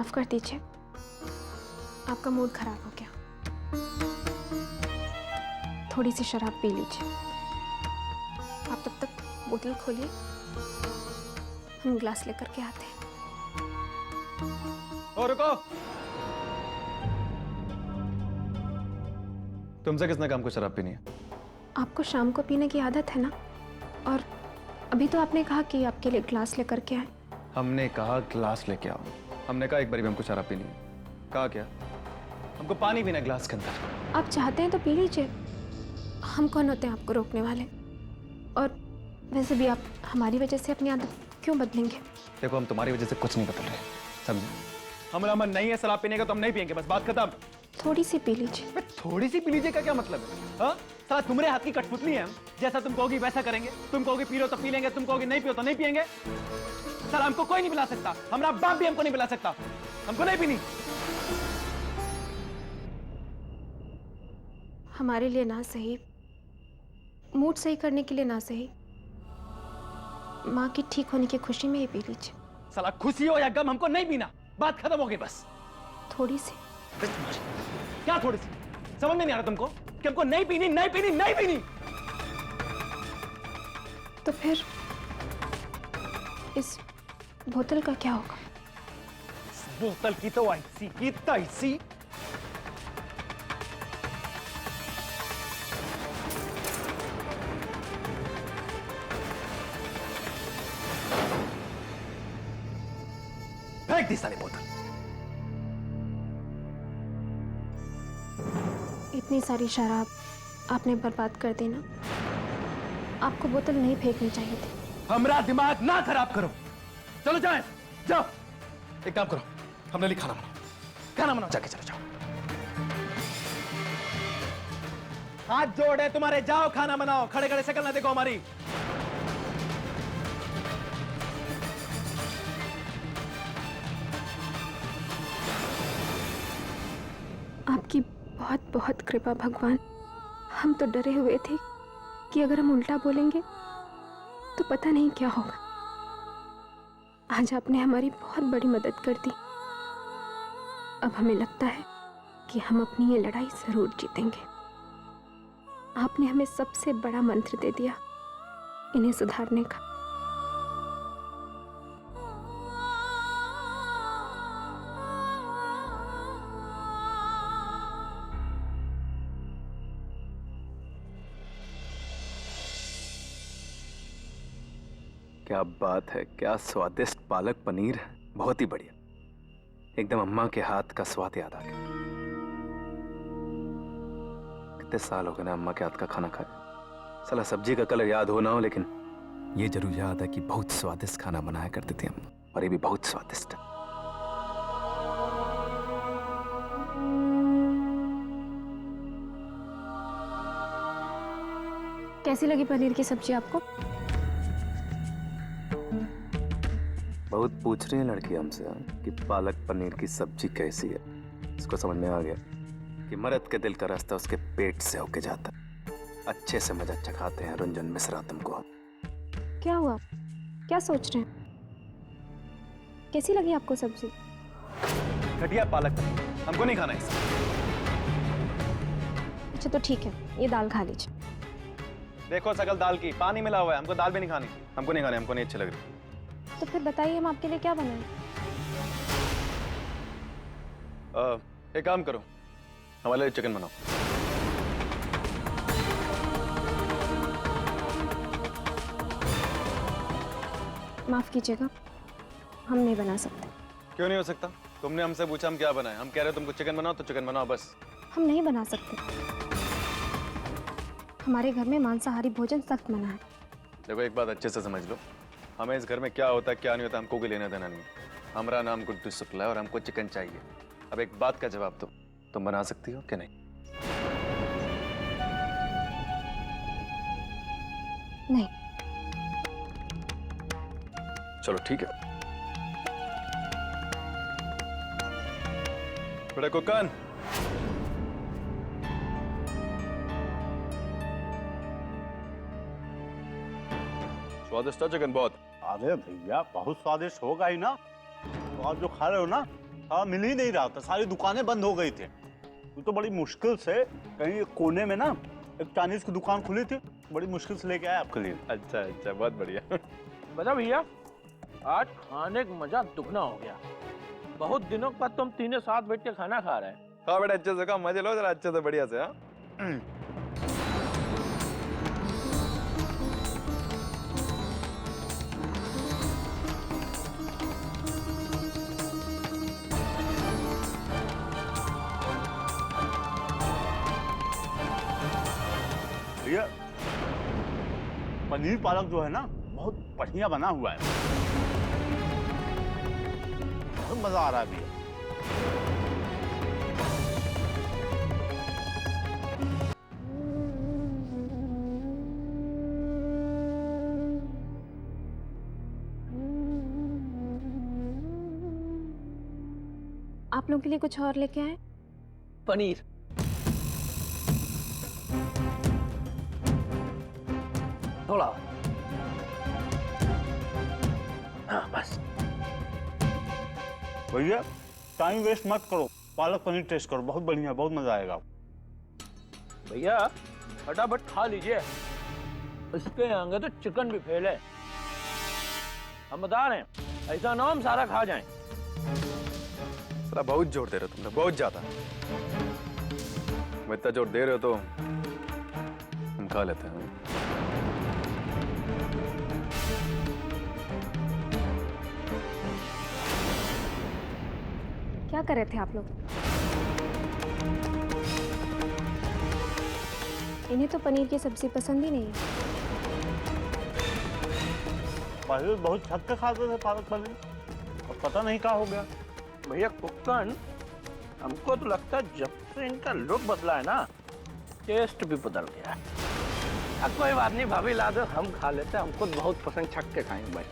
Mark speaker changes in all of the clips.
Speaker 1: माफ कर दीजिए, आपका मूड खराब हो गया। थोड़ी सी शराब पी लीजिए। आप तब तक बोतल खोलिए, हम ग्लास लेकर के आते हैं।
Speaker 2: ओ रुको, तुमसे किसने काम को शराब पीनी है?
Speaker 1: आपको शाम को पीने की आदत है ना, और अभी तो आपने कहा कि आपके लिए ग्लास लेकर के आए।
Speaker 2: हमने कहा ग्लास लेके आओ, हमने कहा एक बारी भी हमको शराब पीनी है। कहा क्या? हमको पानी पीना है ग्लास के अंदर।
Speaker 1: आप चाहते हैं तो पी लीजिए, हम कौन होते हैं आपको रोकने वाले। और वैसे भी आप हमारी वजह से अपनी आदत क्यों बदलेंगे?
Speaker 2: देखो, हम तुम्हारी वजह से कुछ नहीं बदल रहे, समझे? हमारा मन नहीं है शराब पीने का तो हम नहीं पियेंगे, बस बात खत्म।
Speaker 1: थोड़ी सी पी लीजिए।
Speaker 2: थोड़ी सी पी लीजिए का क्या मतलब है? हाँ, साला तुम्हारे हाथ की कठपुतली है हम। जैसा तुम कहोगी वैसा करेंगे। तुम कहोगे पी लो तो पी लेंगे, तुम कहोगे नहीं पियो तो नहीं पियेंगे। साला हमको कोई नहीं पिला सकता, हमारा बाप भी हमको नहीं पिला सकता। हमको नहीं पीनी।
Speaker 1: हमारे लिए ना सही, मूड सही करने के लिए ना सही, माँ की ठीक होने की खुशी में ही पी लीजिए।
Speaker 2: साला खुशी हो या गम हमको नहीं पीना, बात खत्म हो गई बस।
Speaker 1: थोड़ी सी।
Speaker 2: क्या थोड़ी सी? समझ में नहीं आ रहा तुमको कि हमको नहीं पीनी, नहीं पीनी, नहीं पीनी।
Speaker 1: तो फिर इस बोतल का क्या होगा?
Speaker 2: बोतल की तो ऐसी की तैसी। फेंक दी सारी बोतल।
Speaker 1: इतनी सारी शराब आपने बर्बाद कर दी ना। आपको बोतल नहीं फेंकनी चाहिए थी।
Speaker 2: हमरा दिमाग ना खराब करो। चलो जाए, जाओ। एक काम करो, हमने लिए खाना बनाओ, खाना बनाओ, जाके चलो जाओ। हाथ जोड़े तुम्हारे, जाओ खाना बनाओ। खड़े खड़े शक्ल ना देखो हमारी।
Speaker 1: आपकी बहुत बहुत कृपा भगवान। हम तो डरे हुए थे कि अगर हम उल्टा बोलेंगे तो पता नहीं क्या होगा। आज आपने हमारी बहुत बड़ी मदद कर दी। अब हमें लगता है कि हम अपनी ये लड़ाई जरूर जीतेंगे। आपने हमें सबसे बड़ा मंत्र दे दिया इन्हें सुधारने का।
Speaker 3: क्या बात है, क्या स्वादिष्ट पालक पनीर है, बहुत ही बढ़िया। एकदम अम्मा के हाथ का स्वाद याद आ गया। कितने साल हो गए ना अम्मा के हाथ का खाना खाए। साला सब्जी का कलर याद हो ना हो, लेकिन ये जरूर याद है कि बहुत स्वादिष्ट खाना बनाया करती थी अम्मा, और ये भी बहुत स्वादिष्ट है।
Speaker 1: कैसी लगी पनीर की सब्जी आपको?
Speaker 3: बहुत पूछ रही है लड़की हमसे कि पालक पनीर की सब्जी कैसी है। इसको समझ में आ गया कि मर्द के दिल का रास्ता उसके पेट से होके जाता है। अच्छे से मजा चखाते हैं रंजन मिश्रा तुमको हम।
Speaker 1: क्या हुआ? क्या सोच रहे हैं? कैसी लगी आपको सब्जी?
Speaker 2: घटिया पालक पनीर, हमको नहीं खाना इसे।
Speaker 1: अच्छा तो ठीक है, ये दाल खा लीजिए।
Speaker 2: देखो शकल दाल की, पानी मिला हुआ है। हमको दाल भी नहीं खानी, हमको नहीं खानी, हमको नहीं अच्छी लग रही।
Speaker 1: तो फिर बताइए हम आपके लिए क्या बनाएं?
Speaker 2: एक काम करो, हमारे लिए चिकन बनाओ।
Speaker 1: माफ कीजिएगा, हम नहीं बना सकते।
Speaker 2: क्यों नहीं हो सकता? तुमने हमसे पूछा हम क्या बनाए, हम कह रहे हो तुमको चिकन बनाओ तो चिकन बनाओ बस।
Speaker 1: हम नहीं बना सकते। हमारे घर में मांसाहारी भोजन सख्त मना है।
Speaker 2: देखो एक बात अच्छे से समझ लो, हमें इस घर में क्या होता है क्या नहीं होता हमको कोई लेना देना नहीं है। हमारा नाम गुड्डू शुक्ला है और हमको चिकन चाहिए। अब एक बात का जवाब दो, तुम बना सकती हो कि नहीं?
Speaker 1: नहीं।
Speaker 2: चलो ठीक है। बेटा कुकन, स्वादिष्ट है चिकन बहुत।
Speaker 4: अरे भैया बहुत स्वादिष्ट होगा ही ना। तो आप जो खा रहे हो ना हाँ, मिल ही नहीं रहा था, सारी दुकानें बंद हो गई थी। तो बड़ी मुश्किल से कहीं कोने में ना एक चाइनीज की दुकान खुली थी, बड़ी मुश्किल से लेके आया आपके लिए।
Speaker 2: अच्छा अच्छा, बहुत बढ़िया।
Speaker 5: बता भैया, आज खाने का मजा दुगना हो गया। बहुत दिनों के बाद तुम तीनों साथ बैठ के खाना खा रहे हैं।
Speaker 2: हाँ बेटा, अच्छे से खा, मजे लो जरा, अच्छे से बढ़िया से। हाँ
Speaker 4: भैया, पनीर पालक जो है ना बहुत बढ़िया बना हुआ है, बहुत मजा आ रहा है भैया।
Speaker 1: आप लोगों के लिए कुछ और लेके आए?
Speaker 5: पनीर। थोड़ा। हाँ बस।
Speaker 4: भैया टाइम वेस्ट मत करो, पालक पनीर टेस्ट करो, बहुत बढ़िया, बहुत मजा आएगा।
Speaker 5: भैया फटाफट खा लीजिए, इसके आगे तो चिकन भी फेल है। हम बता रहे हैं, ऐसा ना हम सारा खा जाएं।
Speaker 2: साला बहुत जोर दे रहे हो तुम लोग, बहुत ज्यादा। मैं इतना जोर दे रहे हो तो हम खा लेते हैं।
Speaker 1: क्या कर रहे थे आप लोग? इन्हें तो पनीर की सब्जी पसंद ही नहीं है।
Speaker 4: पहले बहुत छक के खाते थे पालक पनीर, और पता नहीं क्या हो गया।
Speaker 5: भैया कुक्कन, हमको तो लगता है जब से इनका लुक बदला है ना, टेस्ट भी बदल गया है। अब कोई बात नहीं, भाभी ला दो, हम खा लेते हैं, हमको बहुत पसंद, छक के खाएंगे भाई।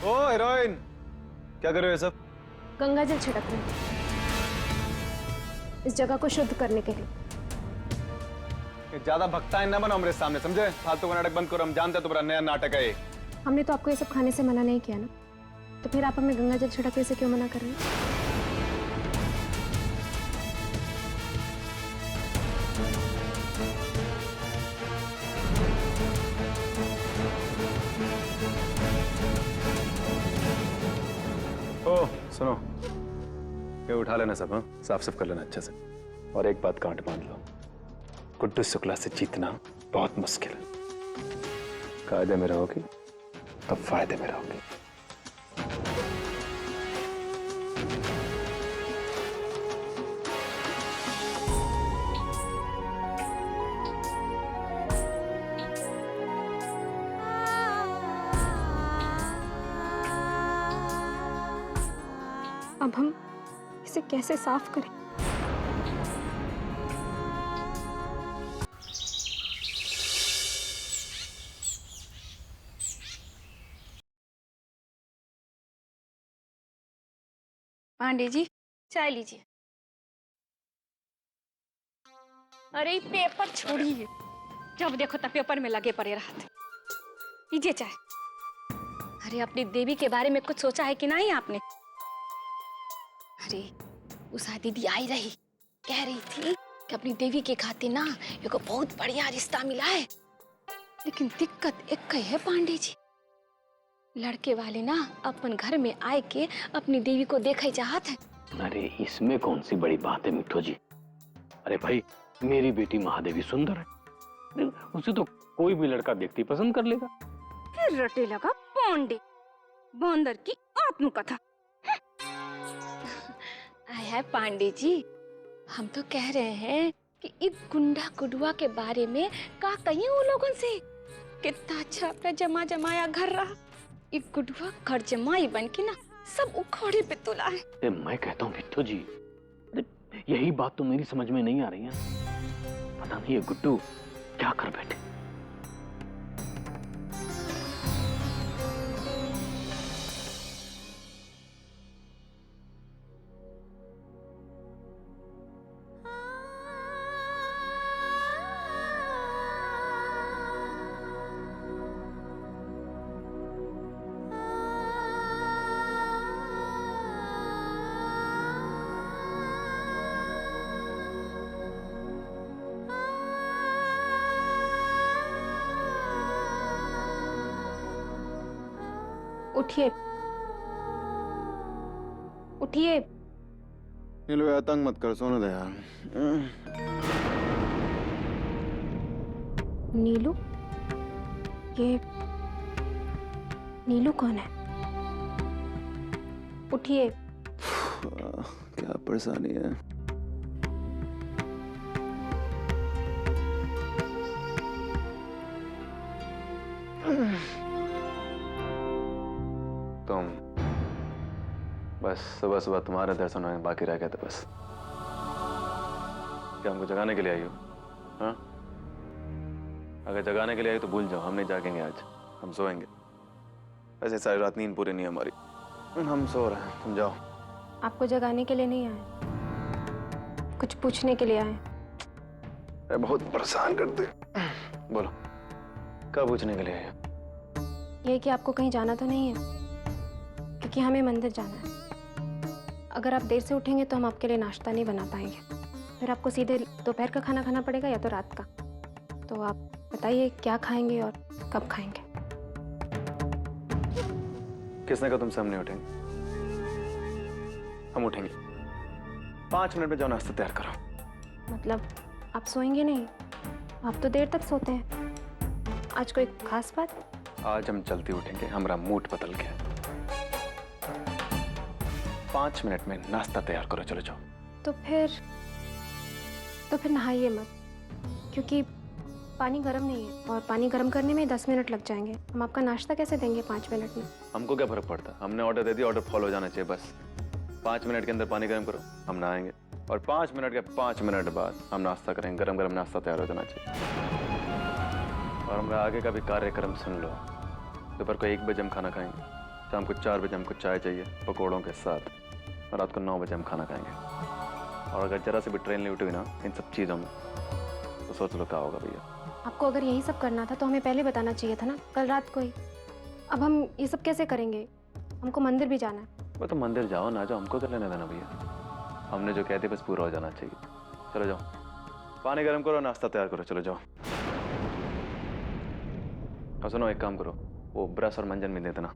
Speaker 2: ओ हीरोइन, क्या कर रहे हो ये सब?
Speaker 1: गंगा जल छिड़क रहे हैं इस जगह को शुद्ध करने के लिए।
Speaker 2: ये ज्यादा भक्ताएं न बनो हमारे सामने, समझे? फालतू का नाटक बंद करो, हम जानते हैं तुम्हारा नया नाटक है ये।
Speaker 1: हमने तो आपको ये सब खाने से मना नहीं किया ना, तो फिर आप हमें गंगा जल छिड़कने से क्यों मना कर रहे हैं?
Speaker 2: ओ सुनो, ये उठा लेना सब, हाँ? साफ साफ कर लेना अच्छे से। और एक बात कांट मान लो, गुड्डू शुक्ला से जीतना बहुत मुश्किल है। कायदे में रहोगी तब फायदे में रहोगी।
Speaker 1: अब हम इसे कैसे साफ करें?
Speaker 6: पांडे जी, चाय लीजिए। अरे पेपर छोड़िए, जब देखो तब पेपर में लगे पड़े रहते। लीजिए चाय। अरे अपनी देवी के बारे में कुछ सोचा है कि नहीं आपने? अरे उषा दीदी आई रही, कह रही थी कि अपनी देवी के खातिर ना एक बहुत बढ़िया रिश्ता मिला है, लेकिन दिक्कत एक ही है पांडे जी, लड़के वाले ना अपन घर में आए के अपनी देवी को देखा चाहत है।
Speaker 5: अरे इसमें कौन सी बड़ी बात है मिठू जी? अरे भाई, मेरी बेटी महादेवी सुंदर है, देख, उसे तो कोई भी लड़का देखते ही पसंद कर लेगा।
Speaker 1: फिर रटे लगा पांडे, बंदर की आत्मकथा।
Speaker 6: आय है पांडे जी, हम तो कह रहे हैं कि एक गुंडा गुडुआ के बारे में का कहिए वो लोगों से। कितना अच्छा अपना जमा जमाया घर रहा, एक गुडुआ घर जमाई बन के ना सब उखोड़े पे तुला है।
Speaker 5: मैं कहता हूँ बिट्टू जी, अरे यही बात तो मेरी समझ में नहीं आ रही है। पता नहीं ये गुड्डू क्या कर बैठे।
Speaker 1: उठिए, उठिए।
Speaker 3: नीलू यार तंग मत कर, सोने दे यार।
Speaker 1: नीलू? ये नीलू कौन है? उठिए।
Speaker 3: क्या परेशानी है? तुम बस सुबह सुबह तुम्हारे दर्शन होने बाकी रह गए थे बस। क्या हमको जगाने के लिए आई हो? हाँ, अगर जगाने के लिए आई तो भूल जाओ, हम नहीं जागेंगे आज, हम सोएंगे। ऐसे सारी रात नींद पूरी नहीं हमारी, हम सो रहे हैं, तुम जाओ।
Speaker 1: आपको जगाने के लिए नहीं आए, कुछ पूछने के लिए आए।
Speaker 3: अरे बहुत परेशान करते। बोलो, क्या पूछने के लिए आई हो?
Speaker 1: ये कि आपको कहीं जाना तो नहीं है, क्योंकि हमें मंदिर जाना है। अगर आप देर से उठेंगे तो हम आपके लिए नाश्ता नहीं बना पाएंगे, फिर आपको सीधे दोपहर का खाना खाना पड़ेगा या तो रात का। तो आप बताइए क्या खाएंगे और कब खाएंगे?
Speaker 3: किसने कहा तुमसे हम नहीं उठेंगे? हम उठेंगे। 5 मिनट में जाओ, नाश्ता तैयार करो।
Speaker 1: मतलब आप सोएंगे नहीं? आप तो देर तक सोते हैं। आज कोई खास बात?
Speaker 3: आज हम जल्दी उठेंगे, हमारा मूड बदल गया। 5 मिनट में नाश्ता तैयार करो, चलो जाओ।
Speaker 1: तो फिर नहाइए मत, क्योंकि पानी गर्म नहीं है और पानी गर्म करने में 10 मिनट लग जाएंगे। हम आपका नाश्ता कैसे देंगे 5 मिनट में?
Speaker 3: हमको क्या फर्क पड़ता, हमने ऑर्डर दे दिया, ऑर्डर फॉलो हो जाना चाहिए बस। 5 मिनट के अंदर पानी गर्म करो, हम नहाएंगे, और 5 मिनट के 5 मिनट बाद हम नाश्ता करेंगे। गरम गरम नाश्ता तैयार हो जाना चाहिए। और हमारा आगे का भी कार्यक्रम सुन लो। दोपहर को 1 बजे हम खाना खाएंगे, शाम को 4 बजे हमको चाय चाहिए पकौड़ों के साथ, और रात को 9 बजे हम खाना खाएंगे। और अगर जरा से भी ट्रेन नहीं उठी ना इन सब चीज़ों में, तो सोच लो क्या होगा भैया।
Speaker 1: आपको अगर यही सब करना था तो हमें पहले बताना चाहिए था ना, कल रात को ही। अब हम ये सब कैसे करेंगे? हमको मंदिर भी जाना है।
Speaker 3: वो तो मंदिर जाओ ना जाओ, हमको क्या लेना देना भैया। हमने जो कहते बस पूरा हो जाना चाहिए। चलो जाओ, पानी गर्म करो, नाश्ता तैयार करो, चलो जाओ। और सुनो, एक काम करो, वो ब्रश और मंजन भी दे देना।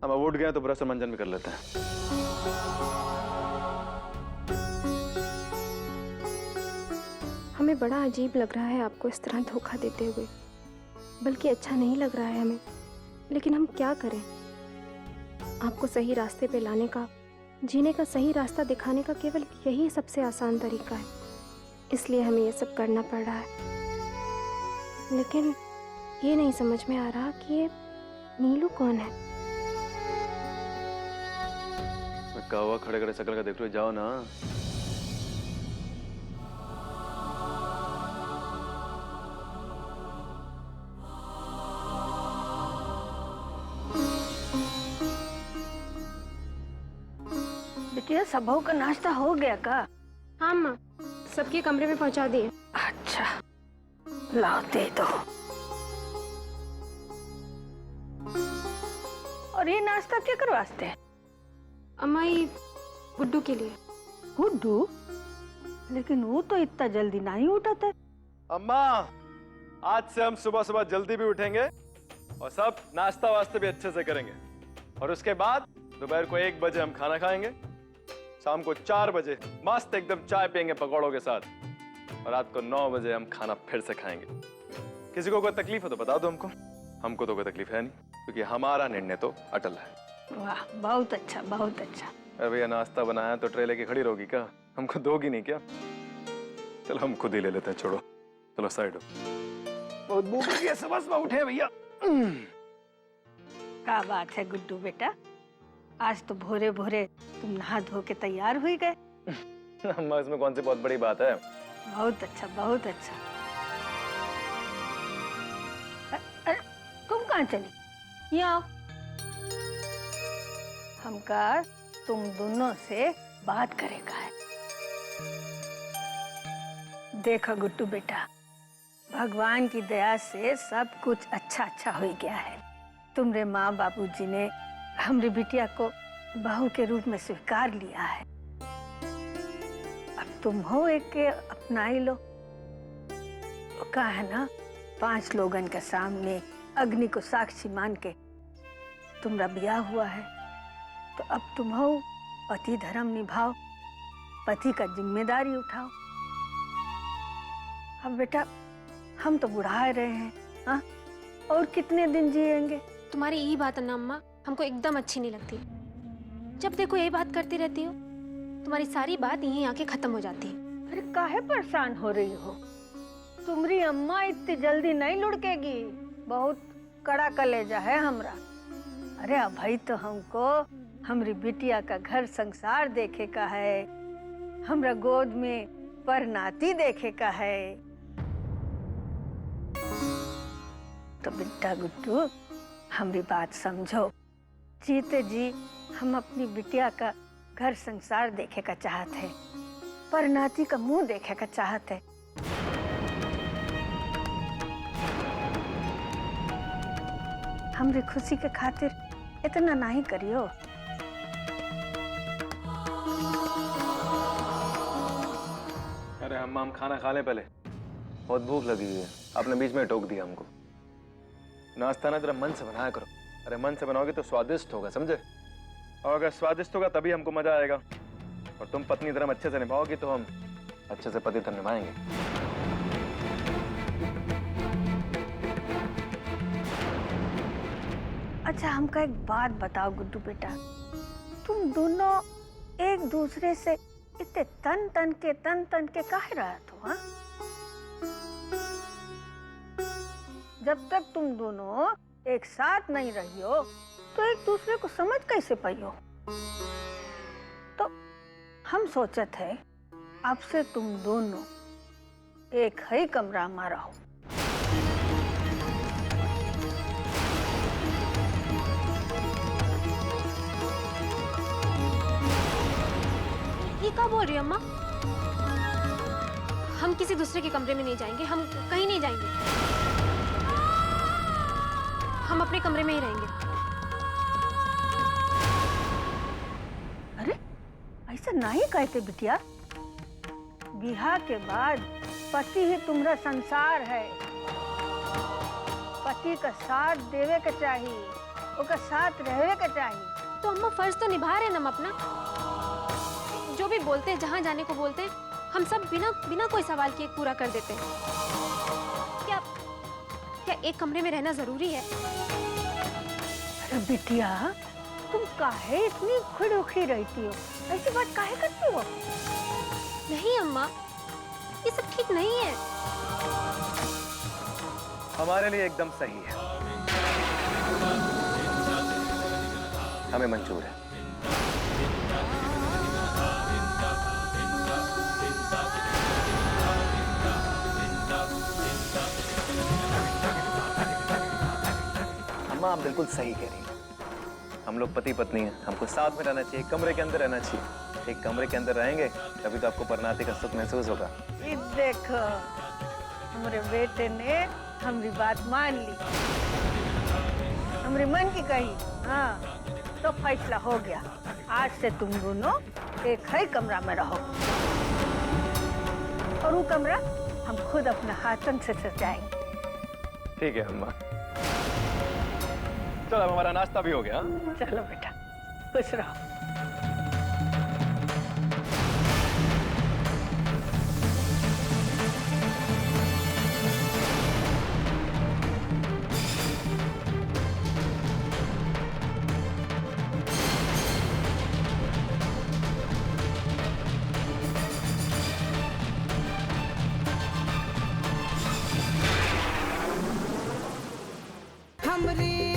Speaker 3: हम अब उठ गए तो ब्रश और मंजन भी कर लेते हैं।
Speaker 1: हमें बड़ा अजीब लग रहा है आपको इस तरह धोखा देते हुए, बल्कि अच्छा नहीं लग रहा है हमें, लेकिन हम क्या करें? आपको सही रास्ते पे लाने का, जीने का सही रास्ता दिखाने का केवल यही सबसे आसान तरीका है, इसलिए हमें ये सब करना पड़ रहा है। लेकिन ये नहीं समझ में आ रहा कि ये नीलू कौन है?
Speaker 3: क्या हुआ, खड़े खड़े शक्ल का देख रहे हो, जाओ ना।
Speaker 7: बिटिया, सबों का नाश्ता हो गया का?
Speaker 1: हाँ माँ, सबके कमरे में पहुंचा दिए।
Speaker 7: अच्छा, लाओ दे दो। और ये नाश्ता क्या करवाते हैं?
Speaker 1: अम्मा, ये गुड्डू के लिए।
Speaker 7: गुड्डू? लेकिन वो तो इतना जल्दी नहीं उठता है।
Speaker 3: अम्मा, आज से हम सुबह सुबह जल्दी भी उठेंगे और सब नाश्ता वास्ते भी अच्छे से करेंगे। और उसके बाद दोपहर को 1 बजे हम खाना खाएंगे, शाम को 4 बजे मस्त एकदम चाय पियेंगे पकौड़ों के साथ, और रात को 9 बजे हम खाना फिर से खाएंगे। किसी को कोई तकलीफ हो तो बता दो हमको। हमको तो कोई तकलीफ है नहीं, क्योंकि हमारा निर्णय तो अटल है।
Speaker 7: वाह, बहुत अच्छा, बहुत अच्छा।
Speaker 3: अरे भैया, नाश्ता बनाया तो ट्रे लेके खड़ी रहोगी क्या? हमको दोगी नहीं क्या? चलो हम खुद ही ले लेते हैं, छोड़ो। चलो साइड हो, बहुत भूख लगी है, सुबह उठे भैया।
Speaker 7: क्या बात है गुड्डू बेटा, आज तो भोरे भोरे तुम नहा धो के तैयार हुई गए।
Speaker 3: अम्मा, इसमें कौन सी बहुत बड़ी बात है?
Speaker 7: बहुत अच्छा, बहुत अच्छा। अरे तुम कहाँ चली? यहाँ आओ। हमका तुम दोनों से बात करेगा है। देखो गुड्डू बेटा, भगवान की दया से सब कुछ अच्छा अच्छा हो गया है। तुम्हारे माँ बाबूजी ने हमारी बिटिया को बहू के रूप में स्वीकार लिया है। अब तुम हो एक के अपना ही लो। कहा है ना, 5 लोगन के सामने अग्नि को साक्षी मान के तुम्हारा ब्याह हुआ है, तो अब तुम हो पति धर्म निभाओ, पति का जिम्मेदारी उठाओ। अब बेटा हम तो बुढ़ा रहे हैं, हाँ, और कितने दिन जिएंगे?
Speaker 1: तुम्हारी यही बात है ना अम्मा, हमको एकदम अच्छी नहीं लगती। जब देखो यही बात करती रहती हो, तुम्हारी सारी बात यहीं आके खत्म हो जाती है।
Speaker 7: अरे काहे परेशान हो रही हो? तुम्हारी अम्मा इतनी जल्दी नहीं लुढ़केगी, बहुत कड़ा कलेजा है हमरा। अरे अभी तो हमको हमारी बिटिया का घर संसार देखे का है, हमरा गोद में परनाती देखे का है। तो बेटा गुड्डू, हमारी बात समझो। जीते जी हम अपनी बिटिया का घर संसार देखे का चाहत है, परनाती का मुंह देखे का चाहत है। हमारी खुशी के खातिर इतना नहीं करियो।
Speaker 3: अरे हम खाना खा लें पहले, बहुत भूख लगी हुई है। आपने बीच में टोक दिया हमको। नाश्ता ना जरा मन से बनाया करो। अरे मन से बनाओगे तो स्वादिष्ट होगा, समझे? और अगर स्वादिष्ट होगा तभी हमको मजा आएगा। और तुम पत्नी धर्म अच्छे से निभाओगी तो हम अच्छे से पति धर्म निभाएंगे।
Speaker 7: अच्छा हमको एक बात बताओ गुड्डू बेटा, तुम दोनों एक दूसरे से इतने तन तन के काहे रहत हो? हाँ, जब तक तुम दोनों एक साथ नहीं रही हो तो एक दूसरे को समझ कैसे पाई हो? तो हम सोचत है अब से तुम दोनों एक ही कमरा में रहो।
Speaker 1: ये क्या बोल रही है अम्मा? हम किसी दूसरे के कमरे में नहीं जाएंगे, हम कहीं नहीं जाएंगे, हम अपने कमरे में ही रहेंगे।
Speaker 7: अरे ऐसा नहीं कहते बिटिया, बिहार के बाद पति ही तुम्हारा संसार है। पति का साथ देवे के चाहिए, उसका साथ रहवे के चाहिए।
Speaker 1: तो अम्मा फर्ज तो निभा रहे हैं हम अपना। जो भी बोलते हैं, जहाँ जाने को बोलते हैं, हम सब बिना कोई सवाल किए पूरा कर देते हैं। क्या एक कमरे में रहना जरूरी है?
Speaker 7: अरे बिटिया, तुम काहे इतनी खुड़ी रहती हो? ऐसी बात काहे करती हो?
Speaker 1: नहीं अम्मा, ये सब ठीक नहीं है।
Speaker 3: हमारे लिए एकदम सही है, हमें मंजूर है। अम्मा, आप बिल्कुल सही कह रही हैं। हम लोग पति पत्नी हैं, हमको साथ में रहना चाहिए, एक कमरे के अंदर रहना चाहिए। एक कमरे के अंदर रहेंगे तभी तो आपको परनाती का सुख महसूस होगा।
Speaker 7: ये देखो, हमारे बेटे ने हमारी बात मान ली, हमारे मन की कही। हाँ, तो फैसला हो गया। आज से तुम दोनों एक ही कमरा में रहो, और वो कमरा हम खुद अपने हाथों से सजाएंगे।
Speaker 3: ठीक है अम्मा। चलो, अब हमारा नाश्ता भी हो गया।
Speaker 7: चलो बेटा, खुश रहो।
Speaker 8: हमरी